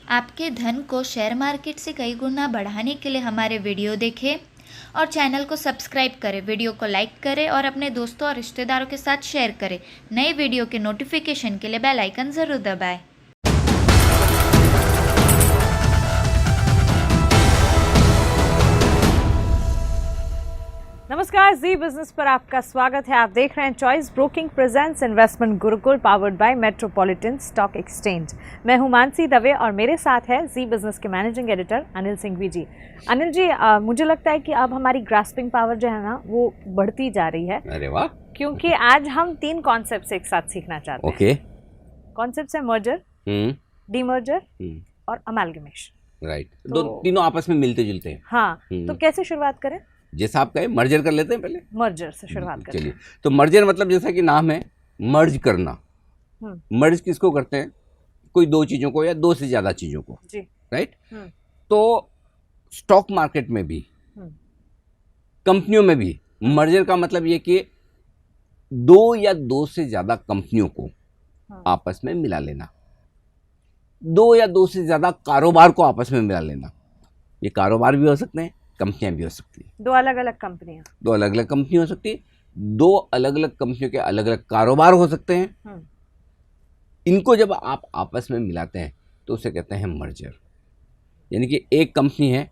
आपके धन को शेयर मार्केट से कई गुना बढ़ाने के लिए हमारे वीडियो देखें और चैनल को सब्सक्राइब करें, वीडियो को लाइक करें और अपने दोस्तों और रिश्तेदारों के साथ शेयर करें। नए वीडियो के नोटिफिकेशन के लिए बेल आइकन ज़रूर दबाएं। नमस्कार, जी बिजनेस पर आपका स्वागत है। आप देख रहे हैं choice broking presents investment Gurukul powered by metropolitan stock exchange. मैं हूं मानसी दवे और मेरे साथ है जी बिजनेस के मैनेजिंग एडिटर अनिल सिंघवी जी। अनिल जी, मुझे लगता है कि अब हमारी ग्रास्पिंग पावर जो है ना वो बढ़ती जा रही है। अरे वाह! क्योंकि आज हम 3 कॉन्सेप्ट एक साथ सीखना चाहते हैं। ओके। कॉन्सेप्ट है मर्जर, डीमर्जर और अमालगमेशन। राइट। तीनों आपस में मिलते जुलते हैं। हाँ, तो कैसे शुरुआत करें? जैसा आप कहे मर्जर कर लेते हैं पहले। मर्जर से शुरुआत करें। चलिए, तो मर्जर मतलब जैसा कि नाम है मर्ज करना। मर्ज किसको करते हैं? कोई दो चीजों को या दो से ज्यादा चीजों को जी। राइट। तो स्टॉक मार्केट में भी कंपनियों में भी मर्जर का मतलब ये कि दो या दो से ज्यादा कंपनियों को आपस में मिला लेना, दो या दो से ज्यादा कारोबार को आपस में मिला लेना। ये कारोबार भी हो सकते हैं, कंपनियां भी हो सकती है। दो अलग अलग कंपनियां हो सकती है, दो अलग अलग कंपनियों के अलग अलग कारोबार हो सकते हैं। इनको जब आप आपस में मिलाते हैं तो उसे कहते हैं मर्जर। यानी कि एक कंपनी है,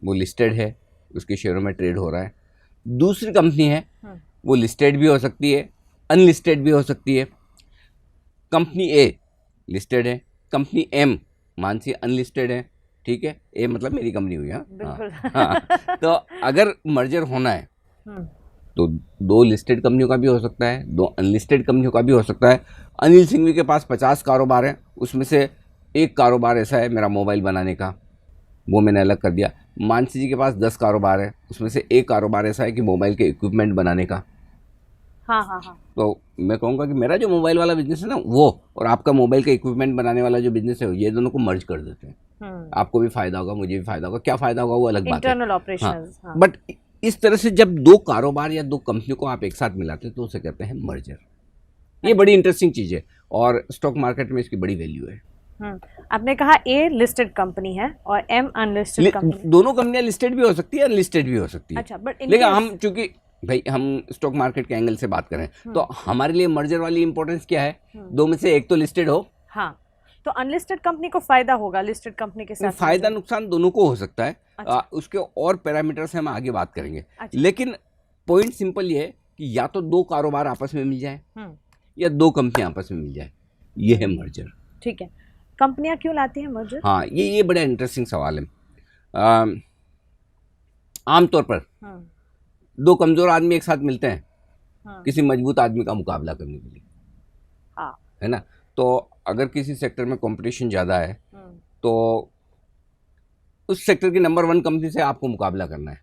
वो लिस्टेड है, उसके शेयरों में ट्रेड हो रहा है। दूसरी कंपनी है, वो लिस्टेड भी हो सकती है, अनलिस्टेड भी हो सकती है। कंपनी ए लिस्टेड है, कंपनी एम मानसी अनलिस्टेड है। ठीक है, ए मतलब मेरी कंपनी हुई। हाँ। तो अगर मर्जर होना है तो दो लिस्टेड कंपनियों का भी हो सकता है, दो अनलिस्टेड कंपनियों का भी हो सकता है। अनिल सिंघवी के पास 50 कारोबार हैं, उसमें से एक कारोबार ऐसा है मेरा मोबाइल बनाने का, वो मैंने अलग कर दिया। मानसी जी के पास 10 कारोबार है, उसमें से एक कारोबार ऐसा है कि मोबाइल के इक्विपमेंट बनाने का। हाँ। तो मैं कहूँगा कि मेरा जो मोबाइल वाला बिजनेस है ना, वो और आपका मोबाइल के इक्विपमेंट बनाने वाला जो बिजनेस है, ये दोनों को मर्ज कर देते हैं। आपको भी फायदा होगा, मुझे भी फायदा होगा। क्या फायदा होगा वो अलग बात है, इंटरनल ऑपरेशंस। हाँ। बट इस तरह से जब दो कारोबार या दो कंपनियों को आप एक साथ मिलाते हैं तो उसे कहते हैं मर्जर। ये बड़ी इंटरेस्टिंग चीज है और स्टॉक मार्केट में इसकी बड़ी वैल्यू है। आपने कहा ए लिस्टेड कंपनी है और एम अनलिस्टेड कंपनी। दोनों कंपनियां लिस्टेड भी हो सकती है, अनलिस्टेड भी हो सकती है। अच्छा, बट लेकिन हम चूंकि भाई हम स्टॉक मार्केट के एंगल से बात करें तो हमारे लिए मर्जर वाली इंपॉर्टेंस क्या है? दो में से एक तो लिस्टेड हो। हाँ, तो अनलिस्टेड कंपनी को फायदा होगा लिस्टेड कंपनी के साथ। फायदा नुकसान दोनों को हो सकता है। अच्छा। उसके और पैरामीटर से हम आगे बात करेंगे। अच्छा। लेकिन पॉइंट सिंपल ये है कि या तो दो कारोबार आपस में मिल जाए या दो कंपनियां आपस में मिल जाए, ये है मर्जर। ठीक है, कंपनियां क्यों लाती हैं मर्जर? हाँ, ये बड़ा इंटरेस्टिंग सवाल है। आमतौर पर दो कमजोर आदमी एक साथ मिलते हैं किसी मजबूत आदमी का मुकाबला करने के लिए। हाँ। है ना? तो अगर किसी सेक्टर में कंपटीशन ज़्यादा है तो उस सेक्टर की नंबर 1 कंपनी से आपको मुकाबला करना है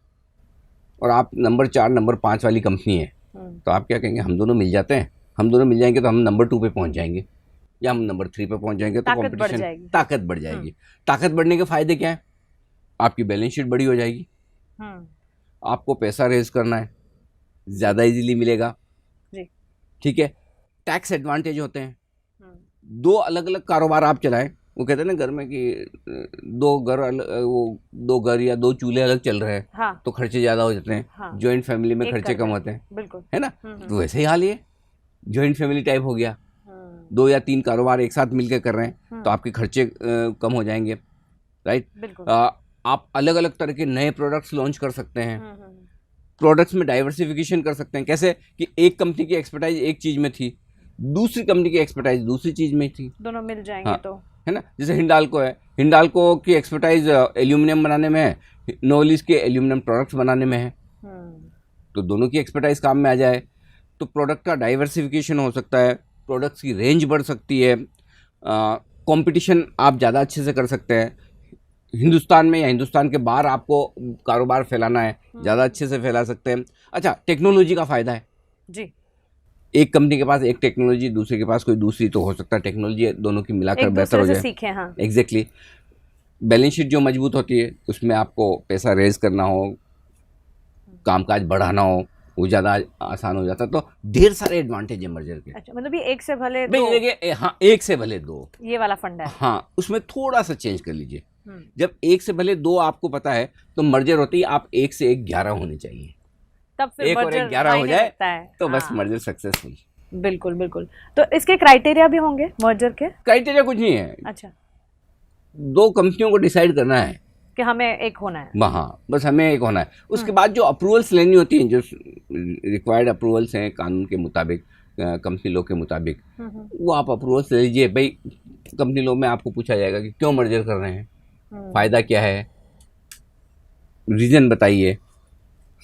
और आप नंबर 4 नंबर 5 वाली कंपनी है, तो आप क्या कहेंगे? हम दोनों मिल जाते हैं, हम दोनों मिल जाएंगे तो हम नंबर 2 पे पहुंच जाएंगे या हम नंबर 3 पे पहुंच जाएंगे। तो कंपटीशन, ताकत बढ़ जाएगी। ताकत बढ़ने के फायदे क्या है? आपकी बैलेंस शीट बड़ी हो जाएगी, आपको पैसा रेज करना है ज़्यादा इजीली मिलेगा। ठीक है, टैक्स एडवांटेज होते हैं। दो अलग अलग कारोबार आप चलाएं, वो कहते हैं ना घर में कि दो घर या दो चूल्हे अलग चल रहे हैं। हाँ। तो खर्चे ज़्यादा हो जाते हैं। हाँ। जॉइंट फैमिली में खर्चे कम होते हैं। बिल्कुल, है ना? तो वैसे ही हाल ये जॉइंट फैमिली टाइप हो गया। दो या तीन कारोबार एक साथ मिलकर कर रहे हैं तो आपके खर्चे कम हो जाएंगे। राइट। आप अलग अलग तरह के नए प्रोडक्ट्स लॉन्च कर सकते हैं। प्रोडक्ट्स में डाइवर्सिफिकेशन कर सकते हैं। कैसे कि एक कंपनी की एक्सपर्टाइज एक चीज में थी, दूसरी कंपनी की एक्सपर्टाइज दूसरी चीज में थी, दोनों मिल जाएंगे। हाँ, तो है ना? जैसे हिंडाल्को है, हिंडाल्को की एक्सपर्टाइज एल्यूमिनियम बनाने में है, नोलिस के एल्यूमिनियम प्रोडक्ट्स बनाने में है। तो दोनों की एक्सपर्टाइज काम में आ जाए तो प्रोडक्ट का डाइवर्सिफिकेशन हो सकता है, प्रोडक्ट्स की रेंज बढ़ सकती है, कंपटीशन आप ज़्यादा अच्छे से कर सकते हैं। हिंदुस्तान में या हिंदुस्तान के बाहर आपको कारोबार फैलाना है, ज़्यादा अच्छे से फैला सकते हैं। अच्छा, टेक्नोलॉजी का फ़ायदा है जी। एक कंपनी के पास एक टेक्नोलॉजी, दूसरे के पास कोई दूसरी, तो हो सकता है टेक्नोलॉजी दोनों की मिलाकर बेहतर हो जाए। हाँ। एग्जैक्टली। बैलेंस शीट जो मजबूत होती है उसमें आपको पैसा रेज करना हो, कामकाज बढ़ाना हो, वो ज़्यादा आसान हो जाता। तो ढेर सारे एडवांटेज है मर्जर के। अच्छा, मतलब ये एक से भले दो। देखिए, हाँ, एक से भले दो, ये वाला फंडा है। हाँ, उसमें थोड़ा सा चेंज कर लीजिए। जब एक से भले दो आपको पता है, तो मर्जर होते ही आप एक से एक 11 होने चाहिए। तब फिर एक और एक 11 हो जाए तो बस मर्जर सक्सेसफुल। बिल्कुल बिल्कुल। तो इसके क्राइटेरिया भी होंगे मर्जर के? क्राइटेरिया कुछ नहीं है। अच्छा, दो कंपनियों को डिसाइड करना है कि हमें एक होना है। हाँ, बस हमें एक होना है। उसके बाद जो अप्रूवल्स लेनी होती हैं, जो रिक्वायर्ड अप्रूवल्स हैं कानून के मुताबिक, कंपनी लॉ के मुताबिक, वो आप अप्रूवल्स ले लीजिए। भाई, कंपनी लॉ में आपको पूछा जाएगा कि क्यों मर्जर कर रहे हैं, फायदा क्या है, रीजन बताइए।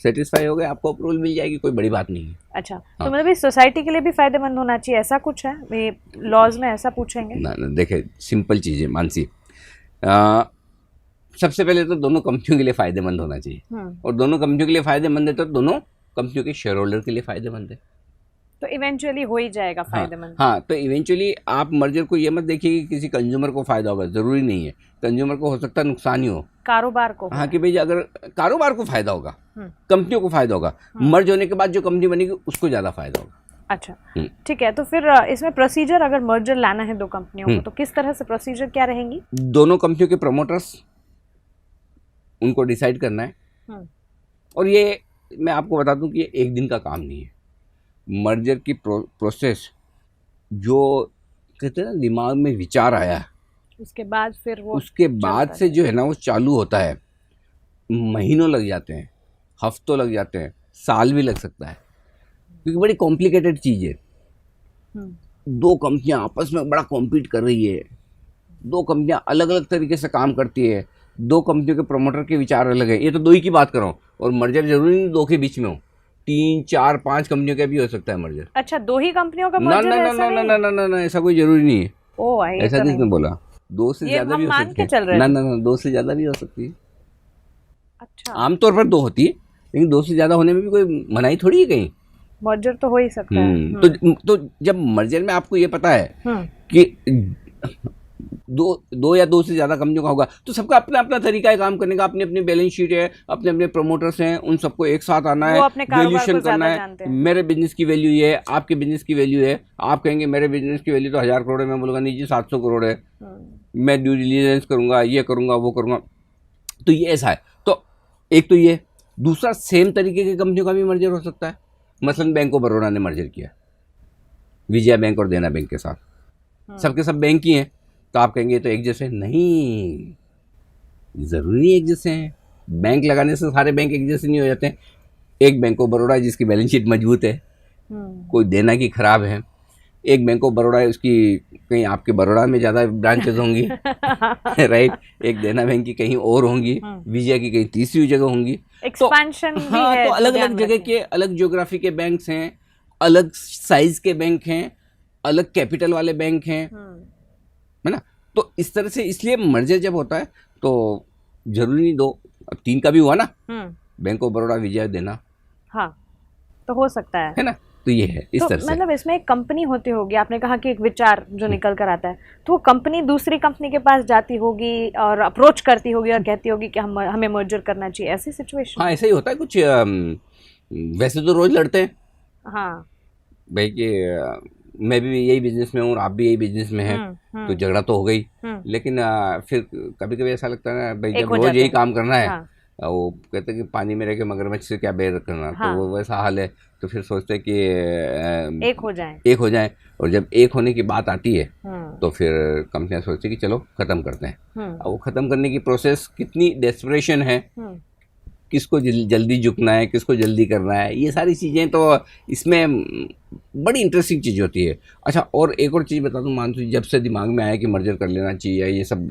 सेटिस्फाई हो गए, आपको अप्रूवल मिल जाएगी, कोई बड़ी बात नहीं है। अच्छा, तो मतलब इस सोसाइटी के लिए भी फायदेमंद होना चाहिए, ऐसा कुछ है ये लॉज में, ऐसा पूछेंगे? ना, देखिए, सिंपल चीज़ है मानसी। सबसे पहले तो दोनों कंपनियों के लिए फायदेमंद होना चाहिए, और दोनों कंपनियों के लिए फायदेमंद है तो दोनों कंपनियों के शेयर होल्डर के लिए फायदेमंद है। तो इवेंचुअली हो ही जाएगा फायदेमंद। हाँ, तो इवेंचुअली आप मर्जर को ये मत देखिए कि किसी कंज्यूमर को फायदा होगा, जरूरी नहीं है। कंज्यूमर को हो सकता है नुकसान ही हो, कारोबार को। हाँ, कि भाई अगर कारोबार को फायदा होगा, कंपनियों को फायदा होगा, मर्ज होने के बाद जो कंपनी बनेगी उसको ज्यादा फायदा होगा। अच्छा, ठीक है। तो फिर इसमें प्रोसीजर, अगर मर्जर लाना है दो कंपनियों को, तो किस तरह से प्रोसीजर क्या रहेंगी? दोनों कंपनियों के प्रमोटर्स, उनको डिसाइड करना है। और ये मैं आपको बता दूं कि ये एक दिन का काम नहीं है। मर्जर की प्रोसेस जो कहते हैं ना, दिमाग में विचार आया, उसके बाद फिर वो, उसके बाद से जो है ना वो चालू होता है। महीनों लग जाते हैं, हफ्तों लग जाते हैं, साल भी लग सकता है, क्योंकि बड़ी कॉम्प्लिकेटेड चीज़ है। दो कंपनियां आपस में बड़ा कॉम्पीट कर रही है, दो कंपनियां अलग अलग तरीके से काम करती है, दो कंपनियों के प्रमोटर के विचार अलग है। ये तो दो ही की बात कर रहा हूँ, और मर्जर जरूरी नहीं दो के बीच में हो, 3, 4, 5 कंपनियों का भी हो सकता है मर्जर। अच्छा, दो ही कंपनियों का मर्जर? ना ना ना ना ना ना ना ना, ऐसा कोई जरूरी नहीं है। ऐसा किसने बोला? दो से ज्यादा भी हो सकती है। ना ना ना, दो से ज्यादा भी हो सकती है। अच्छा, आमतौर पर दो होती है, लेकिन दो से ज्यादा होने में भी कोई मनाही थोड़ी है कहीं। मर्जर तो हो ही सकता है। तो जब मर्जर में आपको ये पता है कि दो या दो से ज्यादा कंपनियों का होगा, तो सबका अपना अपना तरीका है काम करने का, अपनी अपनी बैलेंस शीट है, अपने अपने प्रमोटर्स हैं, उन सबको एक साथ आना है, वैल्यूएशन करना है। मेरे बिजनेस की वैल्यू ये है, आपके बिजनेस की वैल्यू है। आप कहेंगे मेरे बिजनेस की वैल्यू तो 1000 करोड़ है, मैं बोलूँगा नहीं जी 700 करोड़ है, मैं ड्यू डिलिजेंस करूंगा, ये करूंगा, वो करूंगा। तो ये ऐसा है। तो एक तो ये, दूसरा सेम तरीके की कंपनियों का भी मर्जर हो सकता है। मसलन बैंक ऑफ बड़ौदा ने मर्जर किया विजया बैंक और देना बैंक के साथ, सबके सब बैंक ही हैं, तो आप कहेंगे तो एक जैसे नहीं, जरूरी एक जैसे हैं। बैंक लगाने से सारे बैंक एक जैसे नहीं हो जाते हैं। एक बैंक ऑफ बड़ौदा है जिसकी बैलेंस शीट मजबूत है, कोई देना की खराब है। एक बैंक ऑफ बड़ौदा है, उसकी कहीं आपके बड़ौदा में ज़्यादा ब्रांचेज होंगी राइट, एक देना बैंक की कहीं और होंगी, विजय की कहीं तीसरी जगह होंगी। एक्सपेंशन भी हाँ, है, तो अलग अलग जगह के अलग ज्योग्राफी के बैंक्स हैं, अलग साइज के बैंक हैं, अलग कैपिटल वाले बैंक हैं, है ना। तो इस तरह से, इसलिए मर्जर जब होता है तो जरूरी नहीं दो, अब 3 का भी हुआ ना, बैंक ऑफ बड़ौदा विजय देना, हाँ, तो हो सकता है ना। तो ये है इस तरह से। मतलब इसमें एक कंपनी होती होगी, आपने कहा कि एक विचार जो निकल कर आता है, तो वो कंपनी दूसरी कंपनी के पास जाती होगी और अप्रोच करती होगी और कहती होगी कि हमें मर्जर करना चाहिए, ऐसी सिचुएशन? हाँ, ऐसा ही होता है कुछ। वैसे तो रोज लड़ते हैं, हाँ भाई कि मैं भी यही बिजनेस में हूँ और आप भी यही बिजनेस में हैं, तो झगड़ा तो हो गई। लेकिन फिर कभी कभी ऐसा लगता है ना, भाई जब रोज यही काम करना है, वो कहते हैं कि पानी में रह के मगरमच्छ से क्या बेर करना, तो वो वैसा हाल है। तो फिर सोचते हैं कि एक हो जाए, और जब एक होने की बात आती है तो फिर कंपनियां सोचती है कि चलो खत्म करते हैं। अब वो खत्म करने की प्रोसेस, कितनी डेस्परेशन है, किसको जल्दी झुकना है, किसको जल्दी करना है, ये सारी चीज़ें तो इसमें बड़ी इंटरेस्टिंग चीज़ होती है। अच्छा, और एक और चीज़ बता दूँ मानसू, जब से दिमाग में आया कि मर्जर कर लेना चाहिए, ये सब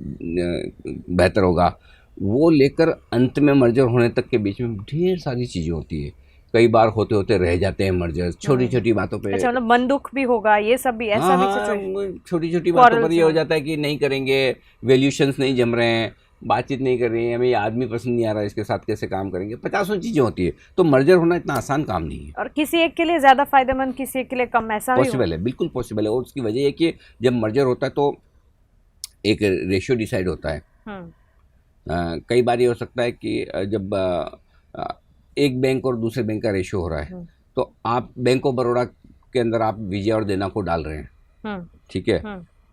बेहतर होगा, वो लेकर अंत में मर्जर होने तक के बीच में ढेर सारी चीज़ें होती है। कई बार होते होते रह जाते हैं मर्जर, छोटी छोटी बातों पे। अच्छा, मतलब मन दुख भी होगा, ये सब भी, ऐसा भी सिचुएशन, छोटी छोटी बातों पर ये हो जाता है कि नहीं करेंगे, वैल्यूएशंस नहीं जम रहे हैं, बातचीत नहीं कर रही है, हमें ये आदमी पसंद नहीं आ रहा है, इसके साथ कैसे काम करेंगे, 50 चीज़ें होती है। तो मर्जर होना इतना आसान काम नहीं है, और किसी एक के लिए ज़्यादा फायदेमंद, किसी एक के लिए कम, ऐसा पॉसिबल है, बिल्कुल पॉसिबल है। और उसकी वजह है कि जब मर्जर होता है तो एक रेशियो डिसाइड होता है। कई बार ये हो सकता है कि जब एक बैंक और दूसरे बैंक का रेशियो हो रहा है, तो आप बैंक ऑफ बड़ौदा के अंदर आप विजय और देना को डाल रहे हैं, ठीक है,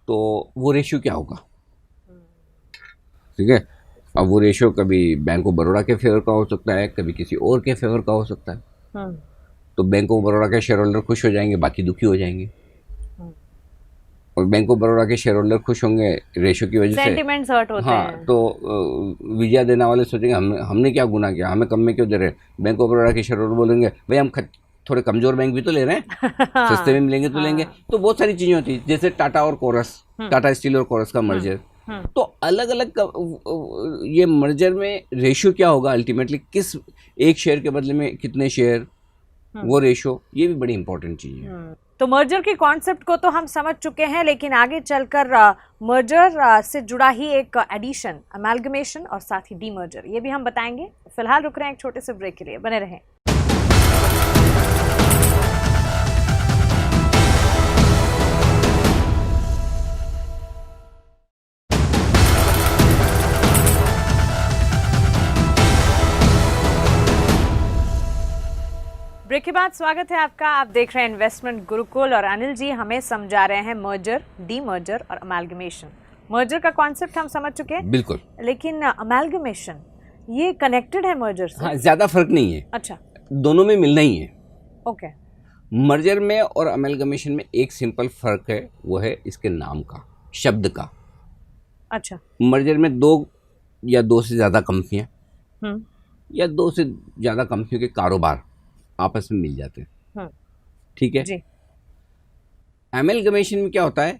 तो वो रेशियो क्या होगा? ठीक है, अब वो रेशियो कभी बैंक ऑफ बड़ौदा के फेवर का हो सकता है, कभी किसी और के फेवर का हो सकता है। तो बैंक ऑफ बड़ौदा के शेयर होल्डर खुश हो जाएंगे, बाकी दुखी हो जाएंगे, और बैंक ऑफ बड़ौदा के शेयर होल्डर खुश होंगे रेशियो की वजह से, सेंटिमेंट्स हर्ट होते हैं। तो विजय देना वाले सोचेंगे हमने क्या गुनाह किया, हमें कम में क्यों दे रहे हैं। बैंक ऑफ बड़ौदा के शेयर होल्डर बोलेंगे भाई हम थोड़े कमजोर बैंक भी तो ले रहे हैं, सस्ते में मिलेंगे तो लेंगे। तो बहुत सारी चीजें होती है, जैसे टाटा और कोरस, टाटा स्टील और कोरस का मर्जर, तो अलग अलग ये मर्जर में रेशियो क्या होगा अल्टीमेटली, किस एक शेयर के बदले में कितने शेयर, वो रेशियो, ये भी बड़ी इंपॉर्टेंट चीज है। तो मर्जर के कॉन्सेप्ट को तो हम समझ चुके हैं, लेकिन आगे चलकर मर्जर से जुड़ा ही एक एडिशन, अमेलगमेशन और साथ ही डीमर्जर, ये भी हम बताएंगे। फिलहाल रुक रहे हैं एक छोटे से ब्रेक के लिए, बने रहें। ब्रेक के बाद स्वागत है आपका। आप देख रहे हैं इन्वेस्टमेंट गुरुकुल और अनिल जी हमें समझा रहे हैं मर्जर, डीमर्जर और अमेलगमेशन। मर्जर का कॉन्सेप्ट हम समझ चुके हैं, बिल्कुल, लेकिन अमेलगमेशन ये कनेक्टेड है मर्जर से? हाँ, ज्यादा फर्क नहीं है। अच्छा, दोनों में मिलना ही है। ओके। मर्जर में और अमेलगमेशन में एक सिंपल फर्क है, वो है इसके नाम का, शब्द का। अच्छा, मर्जर में दो या दो से ज्यादा कंपनियां या दो से ज्यादा कंपनियों के कारोबार आपस में मिल जाते हैं, ठीक है जी। एमएलगमेशन में क्या होता है,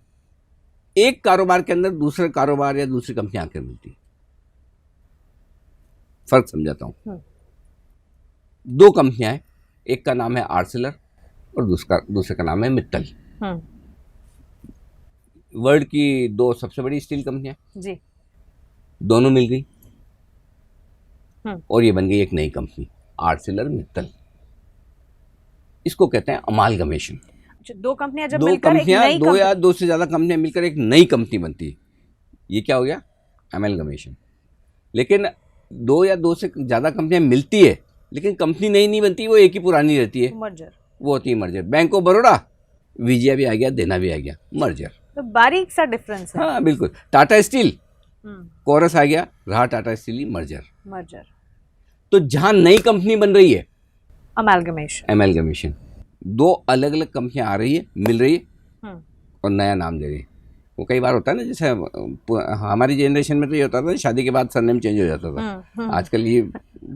एक कारोबार के अंदर दूसरे कारोबार या दूसरी कंपनी आकर मिलती है। फर्क समझाता हूं। दो कंपनियां हैं, एक का नाम है आर्सेलर और दूसरे का नाम है मित्तल। वर्ल्ड की दो सबसे बड़ी स्टील कंपनियां जी, दोनों मिल गई और ये बन गई एक नई कंपनी, आर्सेलर मित्तल। इसको कहते हैं अमालगमेशन। दो कंपनियां जब मिलकर एक नई दो या दो से ज्यादा कंपनियां मिलकर एक नई कंपनी बनती है, ये क्या हो गया, अमालगमेशन। लेकिन दो या दो से ज्यादा कंपनियां मिलती है लेकिन कंपनी नई नहीं बनती, वो एक ही पुरानी रहती है, मर्जर, वो होती है मर्जर। बैंक ऑफ बड़ौदा, विजय भी आ गया, देना भी आ गया, मर्जर। तो बारीक सा डिफरेंस है। हाँ बिल्कुल। टाटा स्टील, कोरस आ गया, रहा टाटा स्टील, मर्जर। तो जहां नई कंपनी बन रही है, अमेलगमेशन। दो अलग अलग कंपनियां आ रही है, मिल रही है और नया नाम दे रही है। वो कई बार होता है ना, जैसे हमारी जनरेशन में तो ये होता था शादी के बाद सरनेम चेंज हो जाता था। आजकल ये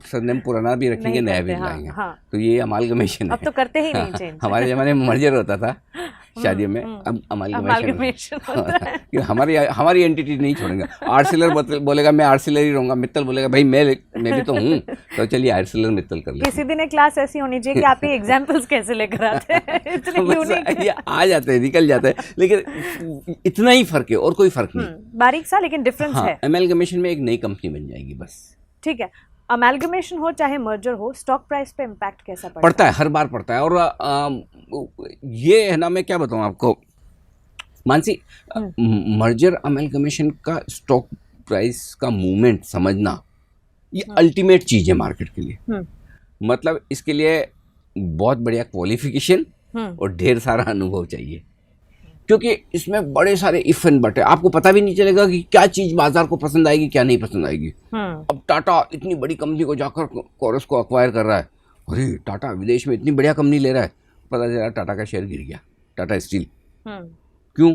सरनेम पुराना भी रखेंगे, नया भी लाएंगे। तो ये अमालगमेशन है। अब तो करते ही नहीं चेंज। हमारे जमाने में मर्जर होता था शादियों में, अब अमालगमेशन होता है। हमारी एंटिटी नहीं छोड़ेंगे। आर्सेलर बोलेगा मैं आर्सेलर ही रहूंगा, मित्तल बोलेगा भाई मैं भी तो हूँ, तो चलिए आर्सेलर मित्तल कर ले। किसी दिन एक क्लास ऐसी होनी चाहिए कि आप ये एग्जांपल्स कैसे लेकर आते हैं, ये आ जाते हैं, निकल जाते हैं, लेकिन इतना ही फर्क है और कोई फर्क नहीं, बारीक सा लेकिन डिफरेंस है। अमेलगमेशन में एक नई कंपनी बन जाएगी बस, ठीक है। अमेलगमेशन हो चाहे मर्जर हो, स्टॉक प्राइस पे इम्पैक्ट कैसा पड़ता है? हर बार पड़ता है। और ये है ना, मैं क्या बताऊं आपको मानसी, मर्जर अमेलगमेशन का स्टॉक प्राइस का मूवमेंट समझना ये अल्टीमेट चीज है मार्केट के लिए। मतलब इसके लिए बहुत बढ़िया क्वालिफिकेशन और ढेर सारा अनुभव चाहिए, क्योंकि इसमें बड़े सारे इफ एंड बट है। आपको पता भी नहीं चलेगा कि क्या चीज बाजार को पसंद आएगी, क्या नहीं पसंद आएगी। अब टाटा इतनी बड़ी कंपनी को जाकर कोरस को अक्वायर कर रहा है, अरे टाटा विदेश में इतनी बढ़िया कंपनी ले रहा है, पता चला टाटा का शेयर गिर गया, टाटा स्टील। क्यों?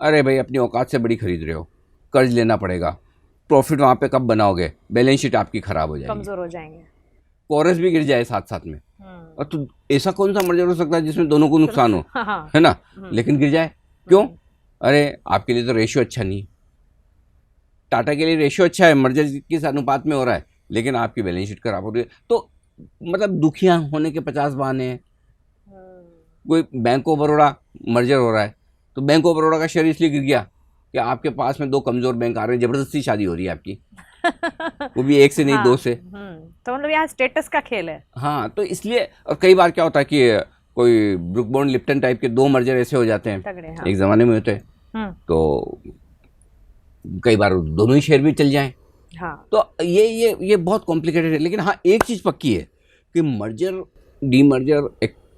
अरे भाई अपनी औकात से बड़ी खरीद रहे हो, कर्ज लेना पड़ेगा, प्रॉफिट वहां पे कब बनाओगे, बैलेंस शीट आपकी खराब हो जाएगी, कमजोर हो जाएंगे, कोरस भी गिर जाए साथ साथ में। और तो ऐसा कौन सा मर्जर हो सकता है जिसमें दोनों को नुकसान हो, है ना, लेकिन गिर जाए। क्यों? अरे आपके लिए तो रेशियो अच्छा नहीं, टाटा के लिए रेशियो अच्छा है, मर्जर किस अनुपात में हो रहा है, लेकिन आपकी बैलेंस शीट खराब हो रही है। तो मतलब दुखिया होने के 50 बहाने हैं। कोई बैंक ऑफ बड़ौदा मर्जर हो रहा है, तो बैंक ऑफ बड़ौदा का शेयर इसलिए गिर गया कि आपके पास में दो कमजोर बैंक आ रहे हैं, जबरदस्ती शादी हो रही है आपकी, वो भी एक से नहीं, दो से। तो मतलब यहाँ स्टेटस का खेल है। हाँ, तो इसलिए। और कई बार क्या होता है कि कोई ब्रुक बॉन्ड लिप्टन टाइप के दो मर्जर ऐसे हो जाते हैं, हाँ। एक जमाने में होते हैं, तो कई बार दोनों ही शेयर भी चल जाएं। हाँ। तो ये बहुत कॉम्प्लिकेटेड है। लेकिन हाँ, एक चीज पक्की है कि मर्जर, डीमर्जर,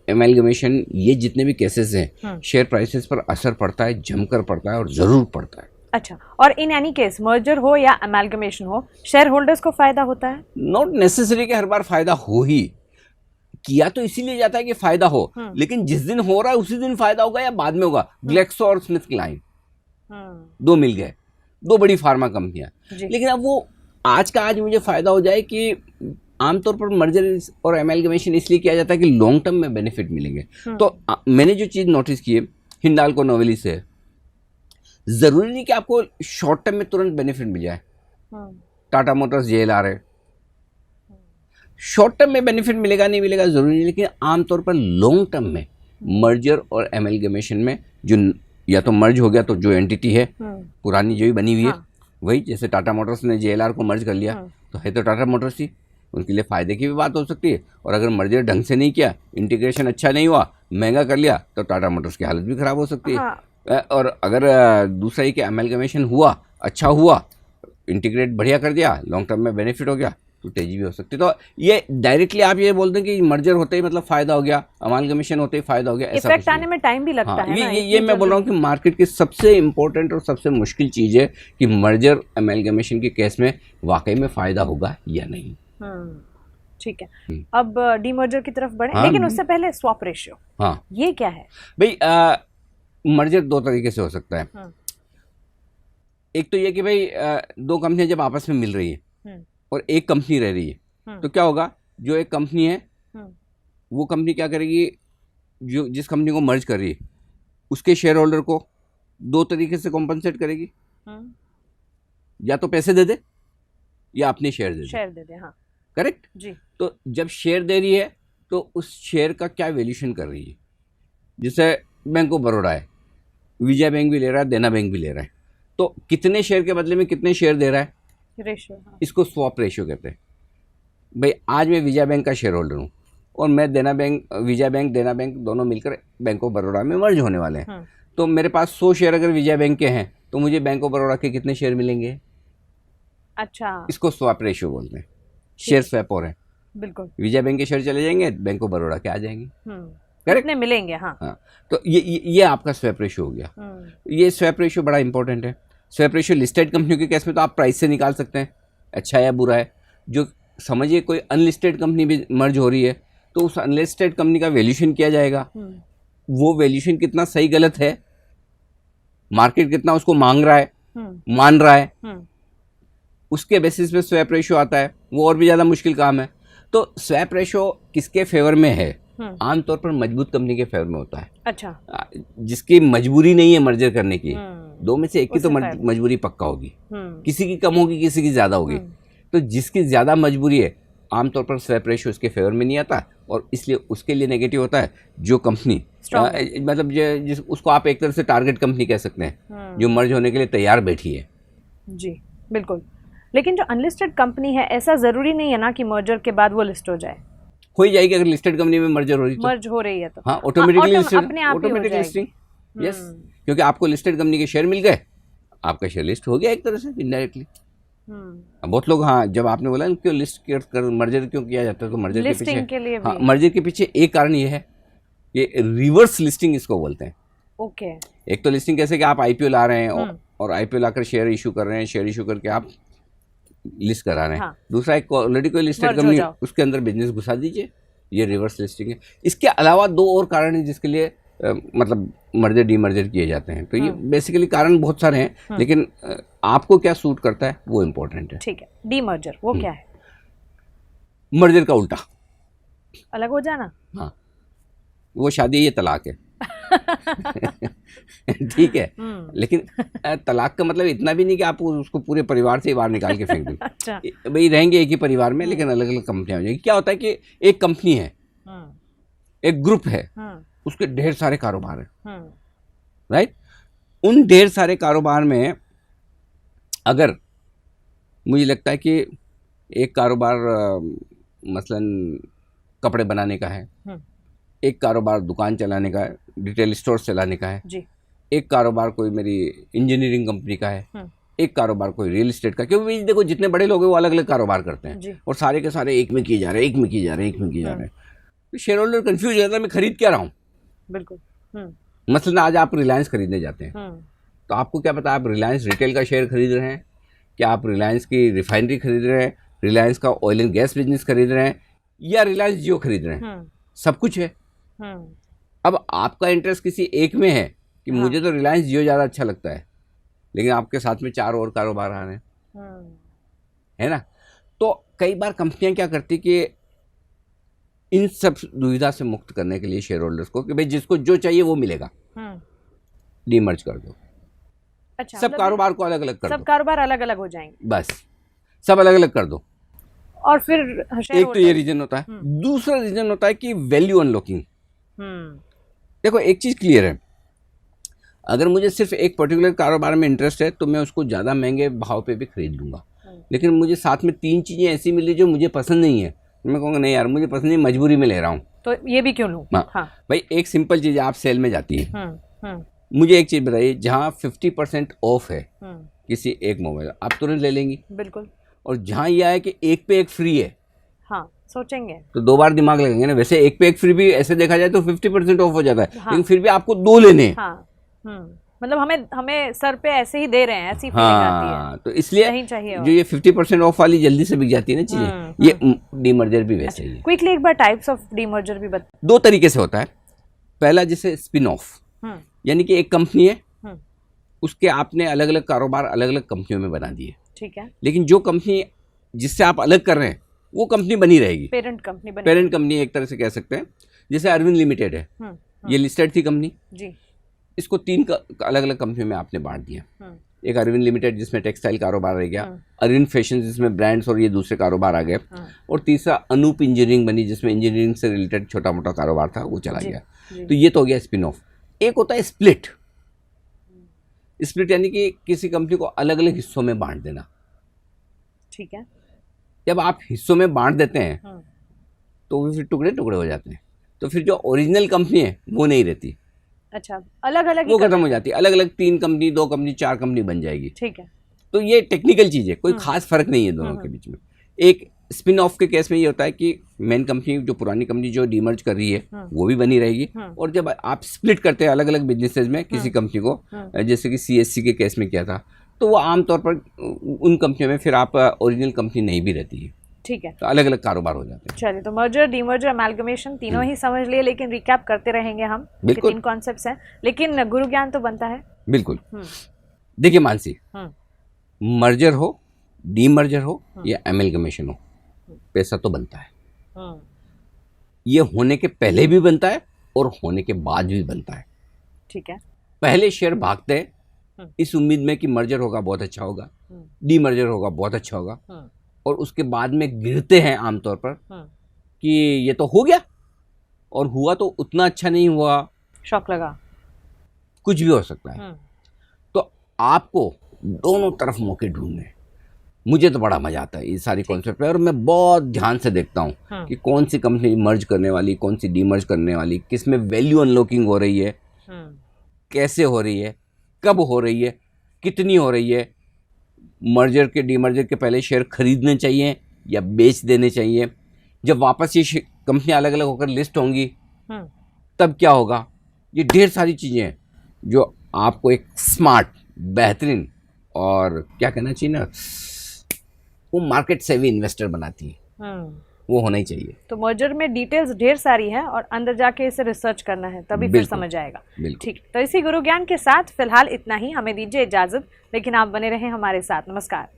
एमैल्गमेशन, ये जितने भी केसेस हैं, शेयर प्राइसेस पर असर पड़ता है, जमकर पड़ता है और ज़रूर पड़ता है। अच्छा, और इन एनी केस मर्जर हो या एमैल्गमेशन हो, शेयर होल्डर्स को फायदा होता है? नॉट नेसेसरी कि हर बार फायदा हो ही, किया तो इसीलिए जाता है कि फायदा हो, लेकिन जिस दिन हो रहा है उसी दिन फायदा होगा या बाद में होगा। ग्लेक्सो और स्मिथ क्लाइन दो मिल गए, दो बड़ी फार्मा कंपनियां, लेकिन अब वो आज का आज मुझे फायदा हो जाए कि आमतौर पर मर्जर और एमैल्गमेशन इसलिए किया जाता है कि लॉन्ग टर्म में बेनिफिट मिलेंगे। तो मैंने जो चीज़ नोटिस की है हिंडाल्को नोवेलिस से, जरूरी नहीं कि आपको शॉर्ट टर्म में तुरंत बेनिफिट मिल जाए। टाटा मोटर्स, JLR है, शॉर्ट टर्म में बेनिफिट मिलेगा नहीं मिलेगा जरूरी नहीं, लेकिन आमतौर पर लॉन्ग टर्म में मर्जर और एमैल्गमेशन में जो या तो मर्ज हो गया तो जो एंटिटी है पुरानी जो भी बनी हुई है वही, जैसे टाटा मोटर्स ने JLR को मर्ज कर लिया तो है तो टाटा मोटर्स ही, उनके लिए फ़ायदे की भी बात हो सकती है। और अगर मर्जर ढंग से नहीं किया, इंटीग्रेशन अच्छा नहीं हुआ, महंगा कर लिया, तो टाटा मोटर्स की हालत भी ख़राब हो सकती है। और अगर दूसरा ही कि एमैल्गमेशन हुआ, अच्छा हुआ, इंटीग्रेट बढ़िया कर दिया, लॉन्ग टर्म में बेनिफिट हो गया, तो तेजी भी हो सकती है। तो ये डायरेक्टली आप ये बोलते हैं कि मर्जर होते ही मतलब फ़ायदा हो गया, एमैल्गमेशन होते ही फ़ायदा हो गया, ऐसा इफेक्ट आने में टाइम भी लगता है ना। ये मैं बोल रहा हूँ कि मार्केट की सबसे इंपॉर्टेंट और सबसे मुश्किल चीज़ है कि मर्जर एमैल्गमेशन के केस में वाकई में फ़ायदा होगा या नहीं। ठीक है, अब डीमर्जर की तरफ बढ़े, लेकिन उससे पहले स्वैप रेशियो, हाँ ये क्या है भाई? मर्जर दो तरीके से हो सकता है। एक तो ये कि भाई दो कंपनियां जब आपस में मिल रही है और एक कंपनी रह रही है, तो क्या होगा, जो एक कंपनी है वो कंपनी क्या करेगी, जो जिस कंपनी को मर्ज कर रही है उसके शेयर होल्डर को दो तरीके से कॉम्पनसेट करेगी, या तो पैसे दे दे या अपने शेयर दे दे। हाँ करेक्ट जी। तो जब शेयर दे रही है तो उस शेयर का क्या वैल्यूशन कर रही है, जैसे बैंक ऑफ बड़ौदा है, विजय बैंक भी ले रहा है, देना बैंक भी ले रहा है, तो कितने शेयर के बदले में कितने शेयर दे रहा है, रेशियो, हाँ। इसको स्वैप रेशियो कहते हैं। भाई आज मैं विजय बैंक का शेयर होल्डर हूँ और मैं देना बैंक, विजय बैंक देना बैंक दोनों मिलकर बैंक ऑफ बड़ौदा में मर्ज होने वाले हैं, तो मेरे पास 100 शेयर अगर विजय बैंक के हैं तो मुझे बैंक ऑफ बड़ौदा के कितने शेयर मिलेंगे? अच्छा, इसको स्वैप रेशियो बोलते हैं। शेयर स्वैप हो रहे हैं, बिल्कुल, विजय बैंक के शेयर चले जाएंगे, बैंक ऑफ बड़ौदा के आ जाएंगे, करेक्ट, कितने मिलेंगे। हाँ तो ये आपका स्वैप रेशियो हो गया। ये स्वैप रेशियो बड़ा इंपॉर्टेंट है। स्वैप रेशियो लिस्टेड कंपनियों के केस में तो आप प्राइस से निकाल सकते हैं, अच्छा है या बुरा है। जो समझिए कोई अनलिस्टेड कंपनी भी मर्ज हो रही है तो उस अनलिस्टेड कंपनी का वैल्यूशन किया जाएगा, वो वैल्यूशन कितना सही गलत है, मार्केट कितना उसको मांग रहा है, मान रहा है, उसके बेसिस पे स्वैप रेशियो आता है। वो और भी ज़्यादा मुश्किल काम है। तो स्वैप रेशियो किसके फेवर में है? आमतौर पर मजबूत कंपनी के फेवर में होता है। अच्छा, जिसकी मजबूरी नहीं है मर्जर करने की, दो में से एक की तो मजबूरी पक्का होगी, किसी की कम होगी, किसी की ज्यादा होगी। तो जिसकी ज्यादा मजबूरी है आमतौर पर स्वैप रेशियो उसके फेवर में नहीं आता और इसलिए उसके लिए नेगेटिव होता है। जो कंपनी मतलब जिस उसको आप एक तरह से टारगेट कंपनी कह सकते हैं, जो मर्ज होने के लिए तैयार बैठी है। जी बिल्कुल। लेकिन जो अनलिस्टेड कंपनी है, ऐसा जरूरी नहीं है ना कि मर्जर के बाद वो लिस्ट हो जाए। हो ही जाएगी अगर लिस्टेड कंपनी में मर्जर हो रही तो। मर्ज हो रही है तो हाँ, ऑटोमेटिकली ऑटोमेटिक लिस्टिंग। यस, क्योंकि आपको लिस्टेड कंपनी के शेयर मिल गए, आपका शेयर लिस्ट हो गया एक तरह से इनडायरेक्टली। बहुत लोग, हाँ, जब आपने बोला क्यों लिस्ट कर मर्जर क्यों किया जाता है, तो मर्जर के पीछे के लिए हाँ, मर्जर के पीछे एक कारण ये है, ये रिवर्स लिस्टिंग इसको बोलते हैं। ओके। एक तो लिस्टिंग कैसे कि आप आईपीओ ला रहे हैं और आईपीओ लाकर शेयर इशू कर रहे हैं, शेयर इशू करके आप लिस्ट करा रहे हैं। हाँ। दूसरा एक ऑलरेडी कोई लिस्टेड कंपनी उसके अंदर बिजनेस घुसा दीजिए, ये रिवर्स लिस्टिंग है। इसके अलावा दो और कारण हैं जिसके लिए मतलब मर्जर डीमर्जर किए जाते हैं। तो ये बेसिकली कारण बहुत सारे हैं, लेकिन आपको क्या सूट करता है वो इम्पोर्टेंट है। ठीक है, डीमर्जर वो क्या है? मर्जर का उल्टा, अलग हो जाना। हाँ, वो शादी, ये तलाक है। ठीक है, लेकिन तलाक का मतलब इतना भी नहीं कि आप उसको पूरे परिवार से बाहर निकाल के फेंक दें। अच्छा। भाई रहेंगे एक ही परिवार में, लेकिन अलग अलग कंपनियां हो जाएंगी। क्या होता है कि एक कंपनी है, एक ग्रुप है, उसके ढेर सारे कारोबार है, राइट। उन ढेर सारे कारोबार में अगर मुझे लगता है कि एक कारोबार मसलन कपड़े बनाने का है, एक कारोबार दुकान चलाने का है, रिटेल स्टोर चलाने का है जी, एक कारोबार कोई मेरी इंजीनियरिंग कंपनी का है, एक कारोबार कोई रियल एस्टेट का, क्योंकि देखो जितने बड़े लोग हैं वो अलग अलग कारोबार करते हैं और सारे के सारे एक में किए जा रहे हैं, एक में किए जा रहे हैं, एक में किए जा रहे हैं, तो शेयर होल्डर कंफ्यूज हो जाता है मैं खरीद क्या रहा हूँ। बिल्कुल। मसलन आज आप रिलायंस खरीदने जाते हैं तो आपको क्या पता आप रिलायंस रिटेल का शेयर खरीद रहे हैं, क्या आप रिलायंस की रिफाइनरी खरीद रहे हैं, रिलायंस का ऑयल एंड गैस बिजनेस खरीद रहे हैं, या रिलायंस जियो खरीद रहे हैं, सब कुछ है। अब आपका इंटरेस्ट किसी एक में है कि मुझे तो रिलायंस जियो ज़्यादा अच्छा लगता है, लेकिन आपके साथ में 4 और कारोबार आ रहे हैं, है ना। तो कई बार कंपनियां क्या करती कि इन सब दुविधा से मुक्त करने के लिए शेयर होल्डर्स को कि भाई जिसको जो चाहिए वो मिलेगा, डीमर्ज कर दो। अच्छा, सब कारोबार को अलग अलग कर दो, सब कारोबार अलग अलग हो जाएंगे, बस सब अलग अलग कर दो। और फिर एक तो ये रीजन होता है। दूसरा रीजन होता है कि वैल्यू अनलॉकिंग। देखो एक चीज क्लियर है, अगर मुझे सिर्फ एक पर्टिकुलर कारोबार में इंटरेस्ट है तो मैं उसको ज़्यादा महंगे भाव पे भी खरीद लूँगा, लेकिन मुझे साथ में 3 चीज़ें ऐसी मिली जो मुझे पसंद नहीं है, मैं कहूँगा नहीं यार मुझे पसंद नहीं, मजबूरी में ले रहा हूँ, तो ये भी क्यों लूँ। हाँ। भाई एक सिंपल चीज़, आप सेल में जाती है, मुझे एक चीज़ बताइए, जहाँ 50% ऑफ है किसी एक मोबाइल आप तुरंत ले लेंगी, बिल्कुल, और जहाँ यह है कि एक पे एक फ्री है, हाँ सोचेंगे तो 2 बार दिमाग लगेंगे ना। वैसे एक पे एक फ्री भी ऐसे देखा जाए तो 50% ऑफ हो जाता है, लेकिन फिर भी आपको 2 लेने हैं। मतलब हमें सर पे ऐसे ही दे रहे हैं, ऐसी फीलिंग आती है, तो इसलिए नहीं चाहिए जो ये 50% ऑफ वाली जल्दी से बिक जाती है ना चीजें, ये डीमर्जर भी वैसे ही है। क्विकली एक बार टाइप्स ऑफ डीमर्जर भी बता। 2 तरीके से होता है। पहला जैसे स्पिन ऑफ, यानी कि एक कंपनी है, उसके आपने अलग अलग कारोबार अलग अलग कंपनियों में बना दिए, ठीक है, लेकिन जो कंपनी जिससे आप अलग कर रहे हैं वो कंपनी बनी रहेगी, पेरेंट कंपनी बनी, पेरेंट कंपनी एक तरह से कह सकते हैं। जैसे अरविंद लिमिटेड है, ये लिस्टेड थी कंपनी जी, इसको 3 अलग अलग कंपनियों में आपने बांट दिया। एक अरविंद लिमिटेड जिसमें टेक्सटाइल कारोबार रह गया, अरविंद फैशन जिसमें ब्रांड्स और ये दूसरे कारोबार आ गए, और तीसरा अनूप इंजीनियरिंग बनी जिसमें इंजीनियरिंग से रिलेटेड छोटा मोटा कारोबार था वो चला गया। तो ये तो हो गया स्पिन ऑफ। एक होता है स्प्लिट। स्प्लिट यानी कि किसी कंपनी को अलग अलग हिस्सों में बांट देना, ठीक है। जब आप हिस्सों में बांट देते हैं तो वो फिर टुकड़े टुकड़े हो जाते हैं, तो फिर जो ओरिजिनल कंपनी है वो नहीं रहती। अच्छा, अलग अलग वो खत्म हो जाती है, अलग अलग 3 कंपनी 2 कंपनी 4 कंपनी बन जाएगी, ठीक है। तो ये टेक्निकल चीज है, कोई खास फर्क नहीं है दोनों के बीच में। एक स्पिन ऑफ के केस में ये होता है कि मेन कंपनी जो पुरानी कंपनी जो डीमर्ज कर रही है वो भी बनी रहेगी, और जब आप स्प्लिट करते हैं अलग अलग बिजनेसेस में किसी कंपनी को, जैसे कि CSC के केस में किया था, तो वो आमतौर पर उन कंपनियों में फिर आप ओरिजिनल कंपनी नहीं भी रहती है, ठीक है, तो अलग अलग कारोबार हो जाते हैं। चलिए, तो मर्जर डीमर्जर अमैल्गमेशन तीनों ही समझ लिए, लेकिन रिकैप करते रहेंगे हम, बिल्कुल 3 कॉन्सेप्ट्स हैं, लेकिन गुरु ज्ञान तो बनता है। बिल्कुल। देखिए मानसी, मर्जर हो, डीमर्जर हो या अमैल्गमेशन हो, पैसा तो बनता है। ये होने के पहले भी बनता है और होने के बाद भी बनता है, ठीक है। पहले शेयर भागते हैं इस उम्मीद में कि मर्जर होगा बहुत अच्छा होगा, डीमर्जर होगा बहुत अच्छा होगा, और उसके बाद में गिरते हैं आमतौर पर कि ये तो हो गया, और हुआ तो उतना अच्छा नहीं हुआ, शॉक लगा, कुछ भी हो सकता है। तो आपको दोनों तरफ मौके ढूंढने, मुझे तो बड़ा मजा आता है ये सारी कॉन्सेप्ट पे, और मैं बहुत ध्यान से देखता हूँ कि कौन सी कंपनी मर्ज करने वाली, कौन सी डीमर्ज करने वाली, किस में वैल्यू अनलॉकिंग हो रही है, कैसे हो रही है, कब हो रही है, कितनी हो रही है, मर्जर के डीमर्जर के पहले शेयर खरीदने चाहिए या बेच देने चाहिए, जब वापस ये कंपनियां अलग अलग होकर लिस्ट होंगी तब क्या होगा। ये ढेर सारी चीज़ें हैं जो आपको एक स्मार्ट, बेहतरीन और क्या कहना चाहिए ना, वो मार्केट सेवी इन्वेस्टर बनाती है, वो होना ही चाहिए। तो मर्जर में डिटेल्स ढेर सारी हैं और अंदर जाके इसे रिसर्च करना है, तभी फिर समझ आएगा। ठीक, तो इसी गुरु ज्ञान के साथ फिलहाल इतना ही, हमें दीजिए इजाजत, लेकिन आप बने रहें हमारे साथ। नमस्कार।